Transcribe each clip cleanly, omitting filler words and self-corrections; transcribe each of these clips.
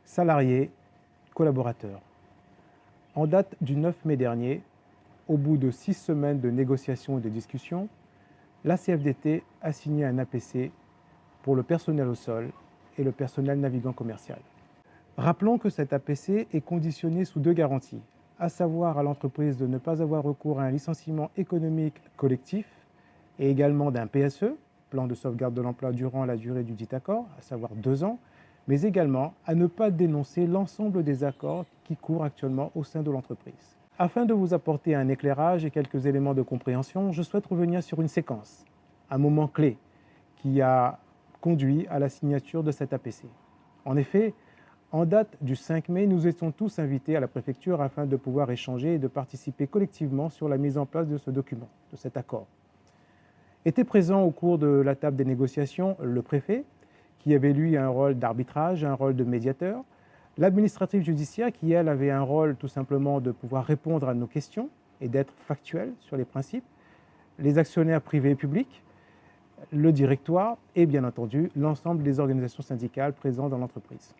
Salariés, collaborateurs. En date du 9 mai dernier, au bout de 6 semaines de négociations et de discussions, la CFDT a signé un APC pour le personnel au sol et le personnel navigant commercial. Rappelons que cet APC est conditionné sous 2 garanties, à savoir à l'entreprise de ne pas avoir recours à un licenciement économique collectif et également d'un PSE, plan de sauvegarde de l'emploi durant la durée du dit accord, à savoir 2 ans, mais également à ne pas dénoncer l'ensemble des accords qui courent actuellement au sein de l'entreprise. Afin de vous apporter un éclairage et quelques éléments de compréhension, je souhaite revenir sur une séquence, un moment clé qui a conduit à la signature de cet APC. En effet, en date du 5 mai, nous étions tous invités à la préfecture afin de pouvoir échanger et de participer collectivement sur la mise en place de ce document, de cet accord. Était présent au cours de la table des négociations le préfet, qui avait lui un rôle d'arbitrage, un rôle de médiateur, l'administratif judiciaire qui, elle, avait un rôle tout simplement de pouvoir répondre à nos questions et d'être factuel sur les principes, les actionnaires privés et publics, le directoire et bien entendu l'ensemble des organisations syndicales présentes dans l'entreprise.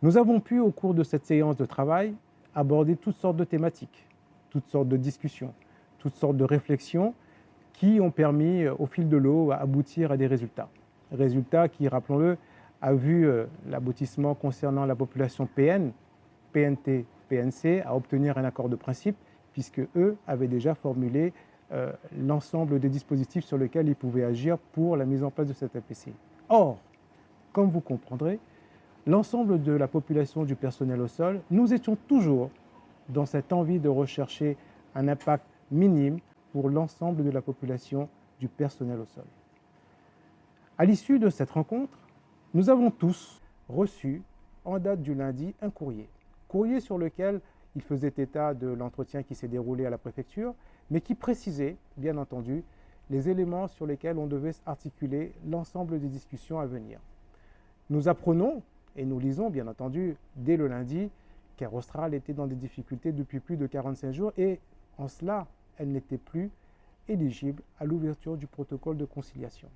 Nous avons pu, au cours de cette séance de travail, aborder toutes sortes de thématiques, toutes sortes de discussions, toutes sortes de réflexions qui ont permis, au fil de l'eau, à aboutir à des résultats. Résultat qui, rappelons-le, a vu l'aboutissement concernant la population PN, PNT, PNC, à obtenir un accord de principe, puisque eux avaient déjà formulé l'ensemble des dispositifs sur lesquels ils pouvaient agir pour la mise en place de cet APC. Or, comme vous comprendrez, l'ensemble de la population du personnel au sol, nous étions toujours dans cette envie de rechercher un impact minime pour l'ensemble de la population du personnel au sol. À l'issue de cette rencontre, nous avons tous reçu, en date du lundi, un courrier sur lequel il faisait état de l'entretien qui s'est déroulé à la préfecture, mais qui précisait, bien entendu, les éléments sur lesquels on devait articuler l'ensemble des discussions à venir. Nous apprenons, et nous lisons, bien entendu, dès le lundi, qu'Air Austral était dans des difficultés depuis plus de 45 jours et, en cela, elle n'était plus éligible à l'ouverture du protocole de conciliation.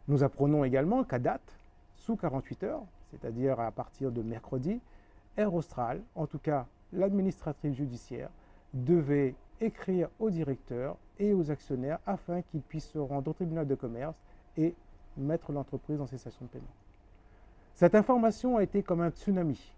Nous apprenons également qu'à date, sous 48 heures, c'est-à-dire à partir de mercredi, Air Austral, en tout cas l'administratif judiciaire, devait écrire au directeur et aux actionnaires afin qu'ils puissent se rendre au tribunal de commerce et mettre l'entreprise en cessation de paiement. Cette information a été comme un tsunami,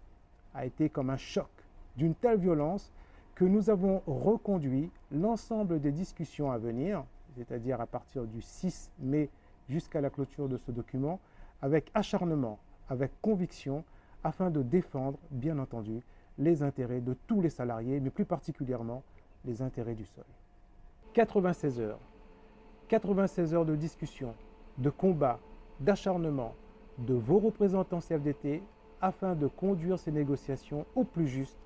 a été comme un choc d'une telle violence que nous avons reconduit l'ensemble des discussions à venir, c'est-à-dire à partir du 6 mai jusqu'à la clôture de ce document, avec acharnement, avec conviction, afin de défendre, bien entendu, les intérêts de tous les salariés, mais plus particulièrement les intérêts du sol. 96 heures de discussion, de combat, d'acharnement de vos représentants CFDT afin de conduire ces négociations au plus juste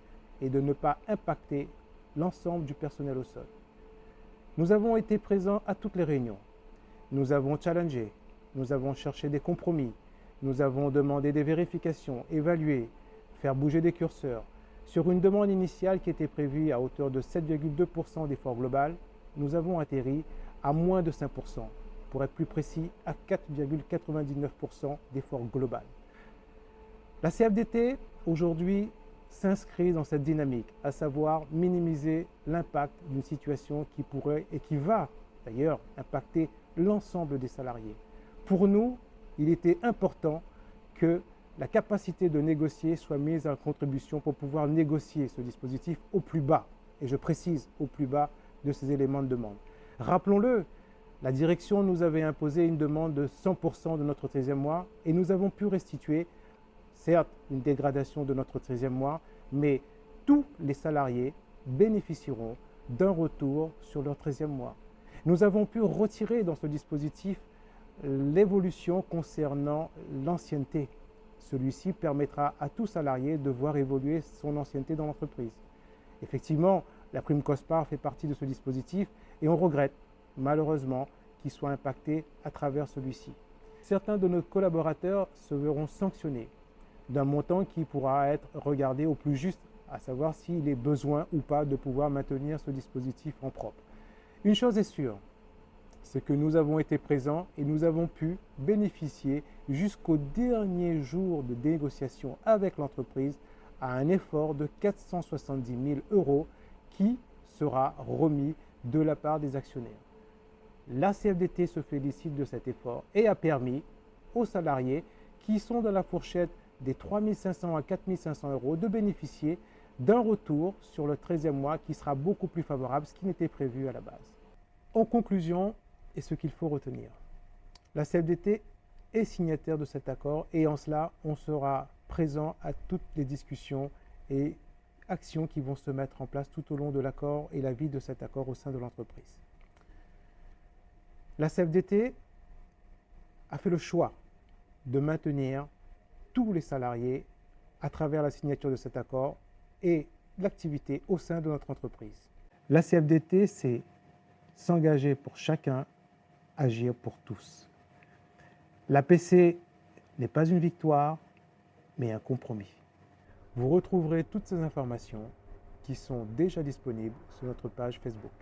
et de ne pas impacter l'ensemble du personnel au sol. Nous avons été présents à toutes les réunions. Nous avons challengé, nous avons cherché des compromis, nous avons demandé des vérifications, évalué, faire bouger des curseurs. Sur une demande initiale qui était prévue à hauteur de 7,2% d'effort global, nous avons atterri à moins de 5%, pour être plus précis, à 4,99% d'effort global. La CFDT, aujourd'hui, s'inscrit dans cette dynamique, à savoir minimiser l'impact d'une situation qui pourrait et qui va d'ailleurs impacter l'ensemble des salariés. Pour nous, il était important que la capacité de négocier soit mise en contribution pour pouvoir négocier ce dispositif au plus bas, et je précise au plus bas de ces éléments de demande. Rappelons-le, la direction nous avait imposé une demande de 100% de notre 13e mois et nous avons pu restituer, certes, une dégradation de notre 13e mois, mais tous les salariés bénéficieront d'un retour sur leur 13e mois. Nous avons pu retirer dans ce dispositif l'évolution concernant l'ancienneté. Celui-ci permettra à tout salarié de voir évoluer son ancienneté dans l'entreprise. Effectivement, la prime COSPAR fait partie de ce dispositif et on regrette malheureusement qu'il soit impacté à travers celui-ci. Certains de nos collaborateurs se verront sanctionnés d'un montant qui pourra être regardé au plus juste, à savoir s'il est besoin ou pas de pouvoir maintenir ce dispositif en propre. Une chose est sûre, c'est que nous avons été présents et nous avons pu bénéficier jusqu'au dernier jour de négociation avec l'entreprise à un effort de 470 000 € qui sera remis de la part des actionnaires. La CFDT se félicite de cet effort et a permis aux salariés qui sont dans la fourchette des 3 500 à 4 500 € de bénéficier d'un retour sur le 13e mois qui sera beaucoup plus favorable, ce qui n'était prévu à la base. En conclusion, et ce qu'il faut retenir, la CFDT est signataire de cet accord et en cela, on sera présent à toutes les discussions et actions qui vont se mettre en place tout au long de l'accord et la vie de cet accord au sein de l'entreprise. La CFDT a fait le choix de maintenir tous les salariés à travers la signature de cet accord et l'activité au sein de notre entreprise. La CFDT, c'est s'engager pour chacun, agir pour tous. L'APC n'est pas une victoire, mais un compromis. Vous retrouverez toutes ces informations qui sont déjà disponibles sur notre page Facebook.